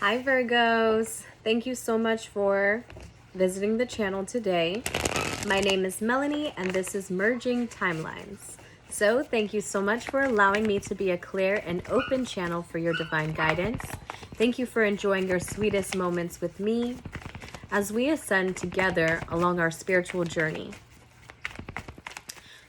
Hi Virgos, thank you so much for visiting the channel today. My name is Melanie and this is Merging Timelines. So thank you so much for allowing me to be a clear and open channel for your divine guidance. Thank you for enjoying your sweetest moments with me as we ascend together along our spiritual journey.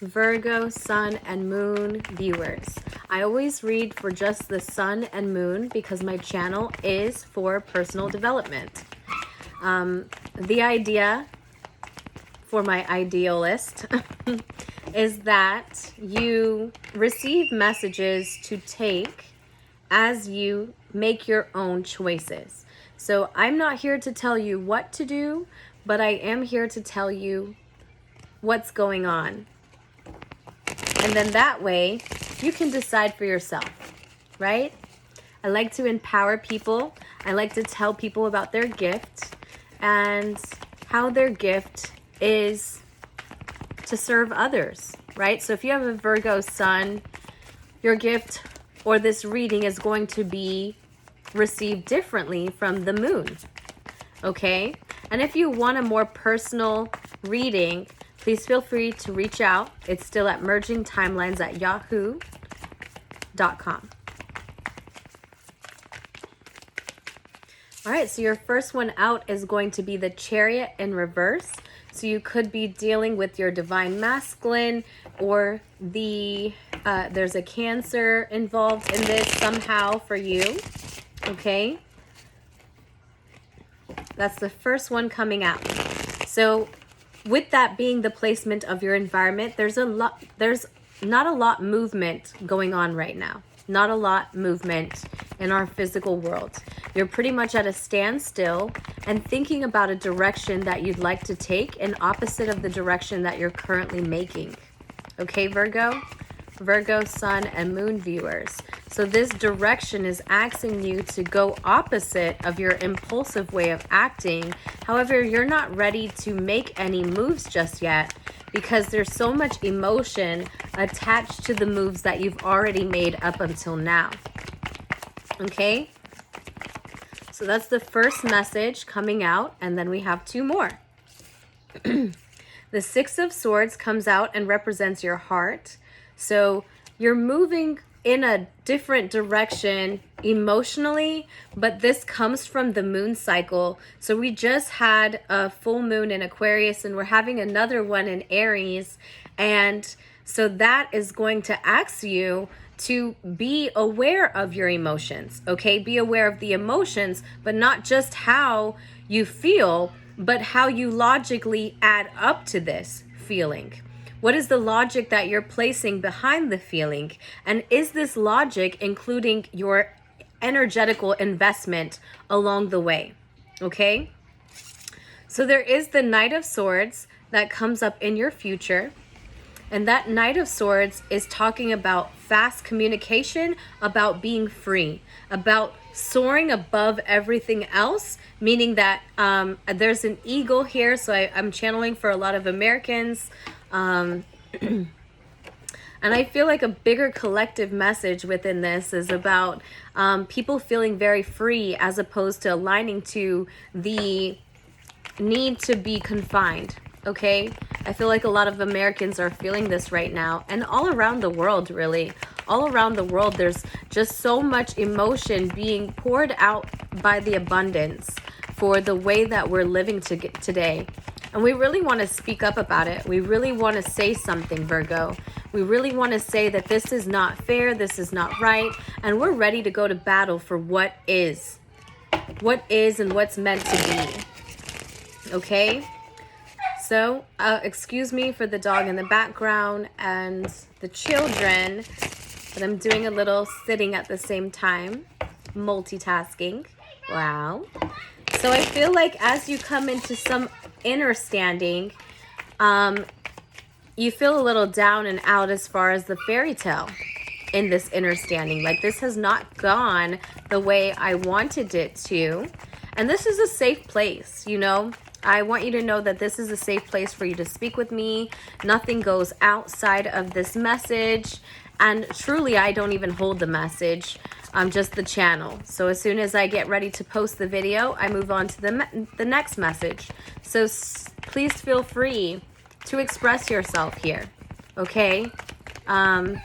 Virgo, Sun, and Moon viewers. I always read for just the Sun and Moon because my channel is for personal development. The idea for my idealist is that you receive messages to take as you make your own choices. So I'm not here to tell you what to do, but I am here to tell you what's going on. And then that way, you can decide for yourself, right? I like to empower people. I like to tell people about their gift and how their gift is to serve others, right? So if you have a Virgo sun, your gift or this reading is going to be received differently from the moon, okay? And if you want a more personal reading, please feel free to reach out. It's still at mergingtimelines@yahoo.com. All right, so your first one out is going to be the Chariot in reverse. So you could be dealing with your divine masculine or there's a Cancer involved in this somehow for you, okay? That's the first one coming out. So with that being the placement of your environment, there's not a lot movement going on right now. Not a lot movement in our physical world. You're pretty much at a standstill and thinking about a direction that you'd like to take in opposite of the direction that you're currently making. Okay, Virgo? Virgo, Sun, and Moon viewers. So this direction is asking you to go opposite of your impulsive way of acting. However, you're not ready to make any moves just yet because there's so much emotion attached to the moves that you've already made up until now. Okay? So that's the first message coming out, and then we have two more. The Six of Swords comes out and represents your heart. So you're moving in a different direction emotionally, but this comes from the moon cycle. So we just had a full moon in Aquarius and we're having another one in Aries. And so that is going to ask you to be aware of your emotions, okay? Be aware of the emotions, but not just how you feel, but how you logically add up to this feeling. What is the logic that you're placing behind the feeling? And is this logic including your energetical investment along the way? Okay? So there is the Knight of Swords that comes up in your future. And that Knight of Swords is talking about fast communication, about being free, about soaring above everything else, meaning that there's an eagle here. So I'm channeling for a lot of Americans. And I feel like a bigger collective message within this is about people feeling very free as opposed to aligning to the need to be confined, okay? I feel like a lot of Americans are feeling this right now, and all around the world, really. All around the world, there's just so much emotion being poured out by the abundance for the way that we're living today. And we really want to speak up about it. We really want to say something, Virgo. We really want to say that this is not fair, this is not right, and we're ready to go to battle for what is and what's meant to be. Okay? So, excuse me for the dog in the background and the children, but I'm doing a little sitting at the same time, multitasking. Wow. So I feel like as you come into some inner standing, you feel a little down and out as far as the fairy tale in this inner standing. Like this has not gone the way I wanted it to. And this is a safe place, you know. I want you to know that this is a safe place for you to speak with me. Nothing goes outside of this message. And truly, I don't even hold the message. I'm just the channel. So as soon as I get ready to post the video, I move on to the next message. So please feel free to express yourself here, okay? All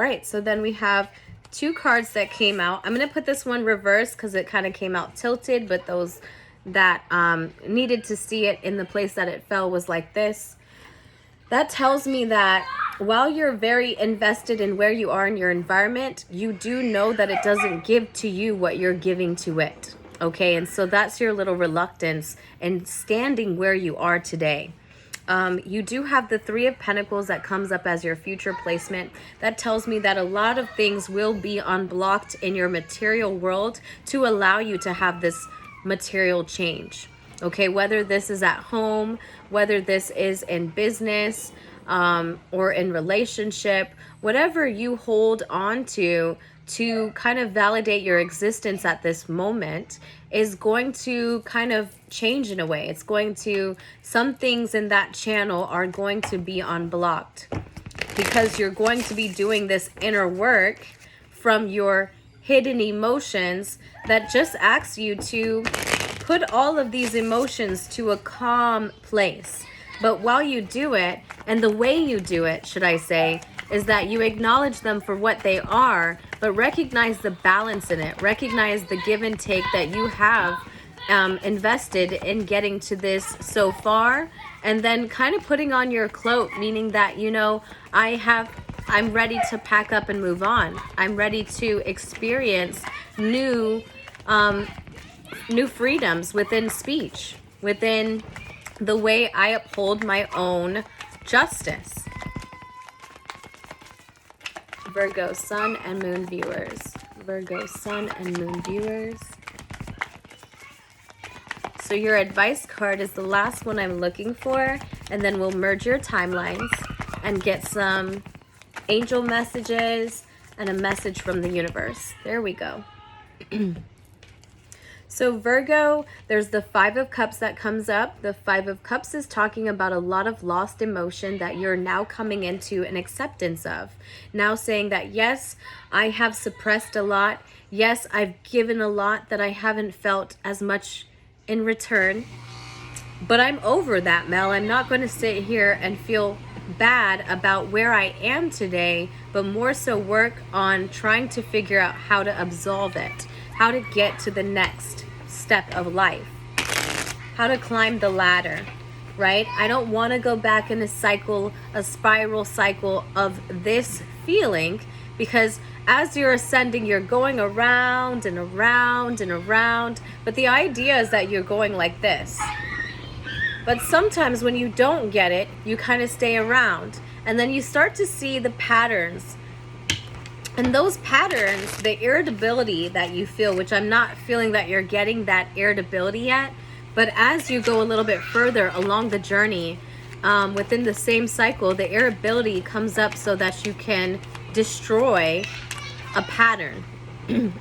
right, so then we have 2 cards that came out. I'm going to put this one reverse because it kind of came out tilted, but those that needed to see it in the place that it fell was like this. That tells me that while you're very invested in where you are in your environment, you do know that it doesn't give to you what you're giving to it. Okay, and so that's your little reluctance in standing where you are today. You do have the 3 of Pentacles that comes up as your future placement. That tells me that a lot of things will be unblocked in your material world to allow you to have this material change. Okay, whether this is at home, whether this is in business, or in relationship, whatever you hold on to kind of validate your existence at this moment is going to kind of change in a way. It's going to, some things in that channel are going to be unblocked because you're going to be doing this inner work from your hidden emotions that just asks you to put all of these emotions to a calm place. But while you do it, and the way you do it, should I say, is that you acknowledge them for what they are, but recognize the balance in it. Recognize the give and take that you have invested in getting to this so far, and then kind of putting on your cloak, meaning that, you know, I'm ready to pack up and move on. I'm ready to experience new freedoms within speech, within the way I uphold my own justice. Virgo, Sun and Moon viewers. Virgo, Sun and Moon viewers. So your advice card is the last one I'm looking for, and then we'll merge your timelines and get some angel messages and a message from the universe. There we go. So Virgo, there's the 5 of Cups that comes up. The 5 of Cups is talking about a lot of lost emotion that you're now coming into an acceptance of. Now saying that, yes, I have suppressed a lot. Yes, I've given a lot that I haven't felt as much in return. But I'm over that, Mel. I'm not going to sit here and feel bad about where I am today, but more so work on trying to figure out how to absolve it, how to get to the next step of life, how to climb the ladder, right? I don't want to go back in a cycle, a spiral cycle of this feeling, because as you're ascending, you're going around and around and around, but the idea is that you're going like this. But sometimes when you don't get it, you kind of stay around, and then you start to see the patterns. And those patterns, the irritability that you feel, which I'm not feeling that you're getting that irritability yet, but as you go a little bit further along the journey, within the same cycle, the irritability comes up so that you can destroy a pattern.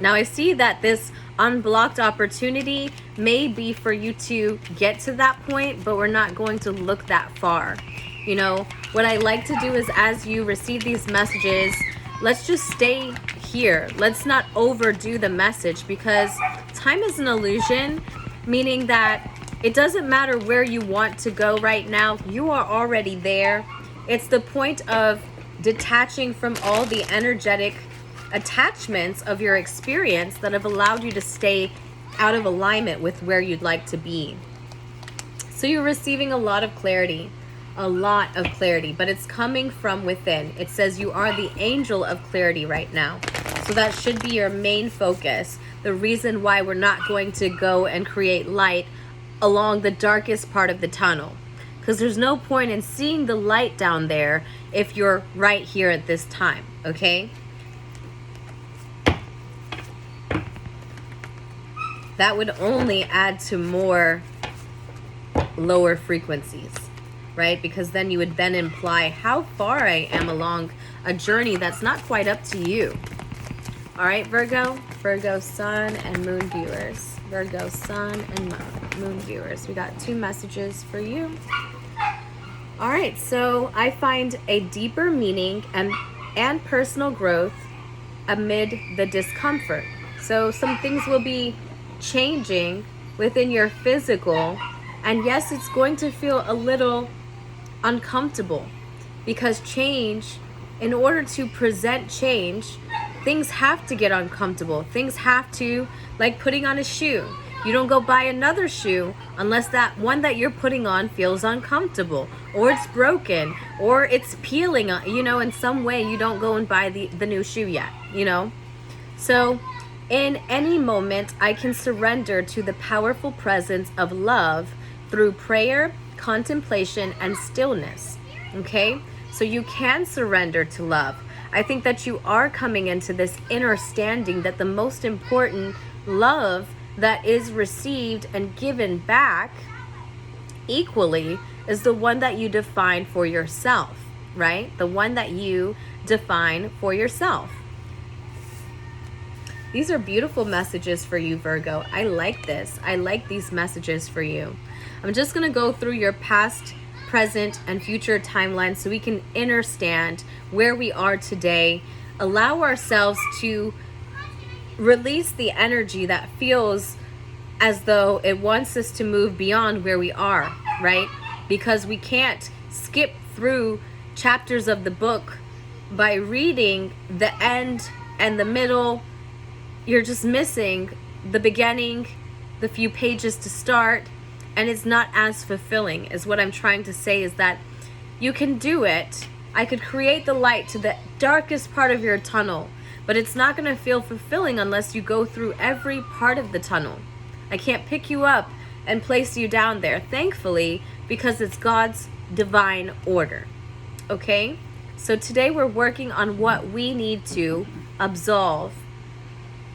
Now I see that this unblocked opportunity may be for you to get to that point, but we're not going to look that far. You know, what I like to do is, as you receive these messages, let's just stay here. Let's not overdo the message, because time is an illusion, meaning that it doesn't matter where you want to go right now. You are already there. It's the point of detaching from all the energetic attachments of your experience that have allowed you to stay out of alignment with where you'd like to be. So you're receiving a lot of clarity, but it's coming from within. It says you are the angel of clarity right now. So that should be your main focus. The reason why we're not going to go and create light along the darkest part of the tunnel, because there's no point in seeing the light down there if you're right here at this time, okay? That would only add to more lower frequencies, right? Because then you would then imply how far I am along a journey that's not quite up to you. All right, Virgo, Sun and Moon viewers. Virgo, Sun and Moon viewers. We got 2 messages for you. All right, so I find a deeper meaning and personal growth amid the discomfort. So some things will be changing within your physical, and yes, it's going to feel a little uncomfortable, because change, in order to present change, things have to get uncomfortable. Things have to, like putting on a shoe. You don't go buy another shoe unless that one that you're putting on feels uncomfortable, or it's broken, or it's peeling, in some way. You don't go and buy the new shoe yet, So in any moment, I can surrender to the powerful presence of love through prayer, contemplation, and stillness. Okay? So you can surrender to love. I think that you are coming into this understanding that the most important love that is received and given back equally is the one that you define for yourself, right? The one that you define for yourself. These are beautiful messages for you, Virgo. I like this. I like these messages for you. I'm just going to go through your past, present, and future timeline so we can understand where we are today. Allow ourselves to release the energy that feels as though it wants us to move beyond where we are, right? Because we can't skip through chapters of the book by reading the end and the middle. You're just missing the beginning, the few pages to start, and it's not as fulfilling. Is what I'm trying to say, is that you can do it. I could create the light to the darkest part of your tunnel, but it's not going to feel fulfilling unless you go through every part of the tunnel. I can't pick you up and place you down there, thankfully, because it's God's divine order. Okay? So today we're working on what we need to absolve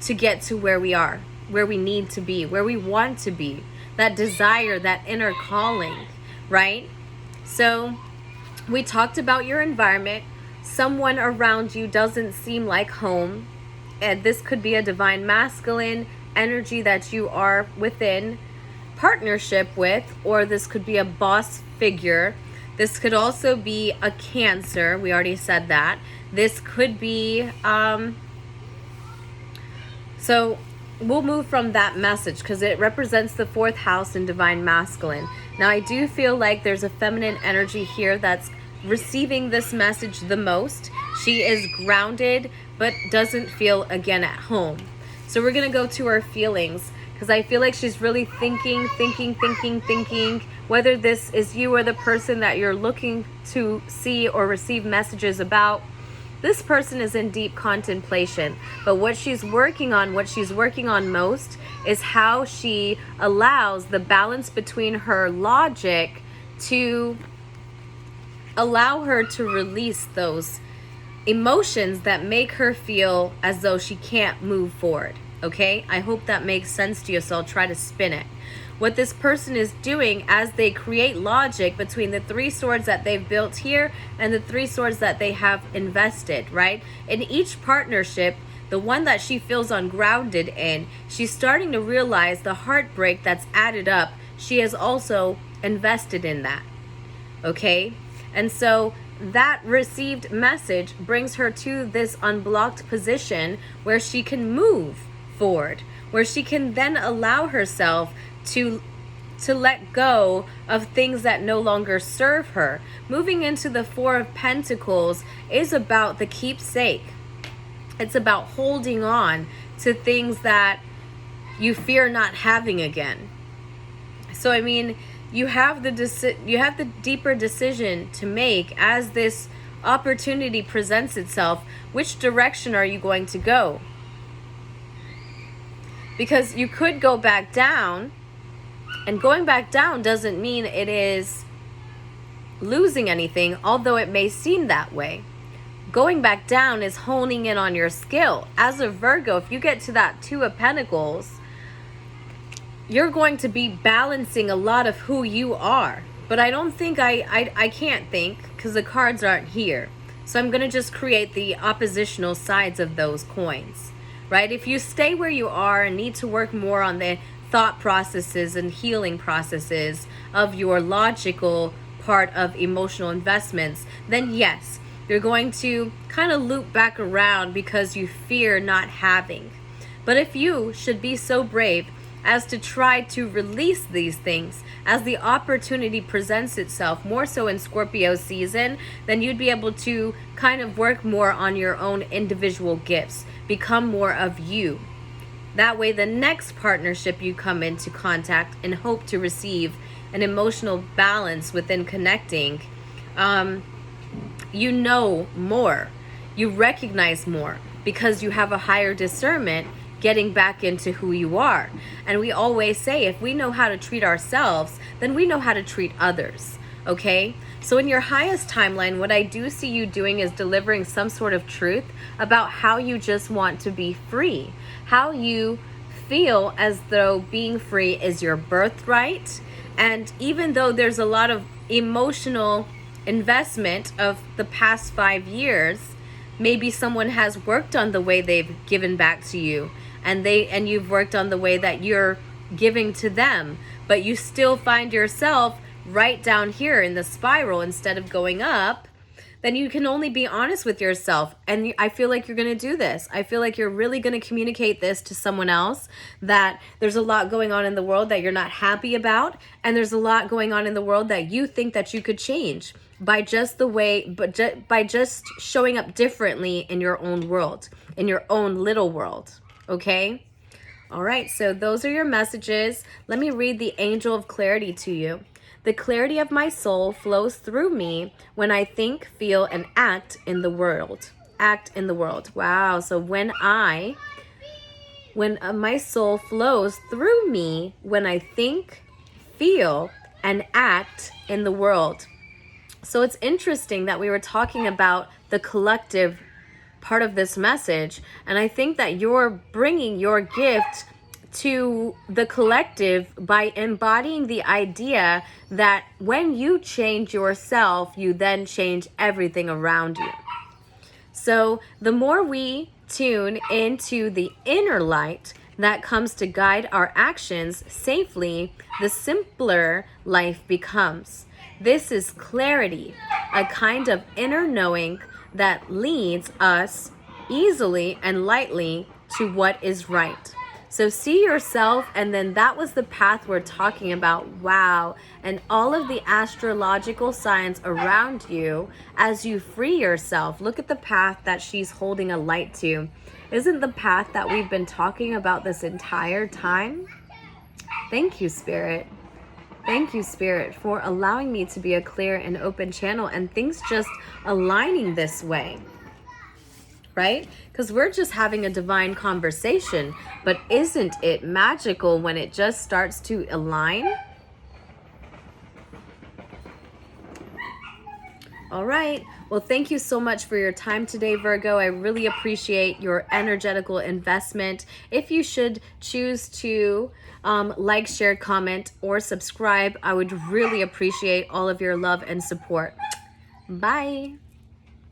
to get to where we are, where we need to be, where we want to be, that desire, that inner calling, right? So we talked about your environment. Someone around you doesn't seem like home, and this could be a divine masculine energy that you are within partnership with, or this could be a boss figure. This could also be a Cancer. We already said that. This could be so we'll move from that message because it represents the 4th house in divine masculine. Now I do feel like there's a feminine energy here that's receiving this message the most. She is grounded but doesn't feel again at home. So we're going to go to her feelings, because I feel like she's really thinking, whether this is you or the person that you're looking to see or receive messages about. This person is in deep contemplation, but what she's working on most is how she allows the balance between her logic to allow her to release those emotions that make her feel as though she can't move forward. Okay? I hope that makes sense to you, so I'll try to spin it. What this person is doing as they create logic between the 3 swords that they've built here and the 3 swords that they have invested, right? In each partnership, the one that she feels ungrounded in, she's starting to realize the heartbreak that's added up. She has also invested in that. Okay? And so that received message brings her to this unblocked position where she can move forward, where she can then allow herself to let go of things that no longer serve her. Moving into the 4 of Pentacles is about the keepsake. It's about holding on to things that you fear not having again. So I mean, you have the deeper decision to make as this opportunity presents itself. Which direction are you going to go? Because you could go back down, and going back down doesn't mean it is losing anything, although it may seem that way. Going back down is honing in on your skill. As a Virgo, if you get to that 2 of Pentacles, you're going to be balancing a lot of who you are. But I don't think I can't think because the cards aren't here. So I'm going to just create the oppositional sides of those coins, right? If you stay where you are and need to work more on the thought processes and healing processes of your logical part of emotional investments, then yes, You're going to kind of loop back around because you fear not having. But if you should be so brave as to try to release these things as the opportunity presents itself, more so in Scorpio season, then you'd be able to kind of work more on your own individual gifts, become more of you. That way, the next partnership you come into contact and hope to receive an emotional balance within connecting, you know more, you recognize more because you have a higher discernment getting back into who you are. And we always say, if we know how to treat ourselves, then we know how to treat others. Okay? So in your highest timeline, what I do see you doing is delivering some sort of truth about how you just want to be free, how you feel as though being free is your birthright. And even though there's a lot of emotional investment of the past 5 years, maybe someone has worked on the way they've given back to you, and you've worked on the way that you're giving to them, but you still find yourself right down here in the spiral instead of going up, then you can only be honest with yourself. And I feel like you're going to do this. I feel like you're really going to communicate this to someone else, that there's a lot going on in the world that you're not happy about, and there's a lot going on in the world that you think that you could change by just by just showing up differently in your own world, in your own little world. Okay? All right, so those are your messages. Let me read the angel of clarity to you. The clarity of my soul flows through me when I think, feel, and act in the world. Act in the world. Wow. So when my soul flows through me when I think, feel, and act in the world. So it's interesting that we were talking about the collective part of this message, and I think that you're bringing your gift to the collective by embodying the idea that when you change yourself, you then change everything around you. So the more we tune into the inner light that comes to guide our actions safely, the simpler life becomes. This is clarity, a kind of inner knowing that leads us easily and lightly to what is right. So see yourself, and then that was the path we're talking about. Wow. And all of the astrological signs around you as you free yourself. Look at the path that she's holding a light to. Isn't the path that we've been talking about this entire time? Thank you, Spirit. Thank you, Spirit, for allowing me to be a clear and open channel and things just aligning this way. Right? Because we're just having a divine conversation, but isn't it magical when it just starts to align? All right. Well, thank you so much for your time today, Virgo. I really appreciate your energetical investment. If you should choose to like, share, comment, or subscribe, I would really appreciate all of your love and support. Bye.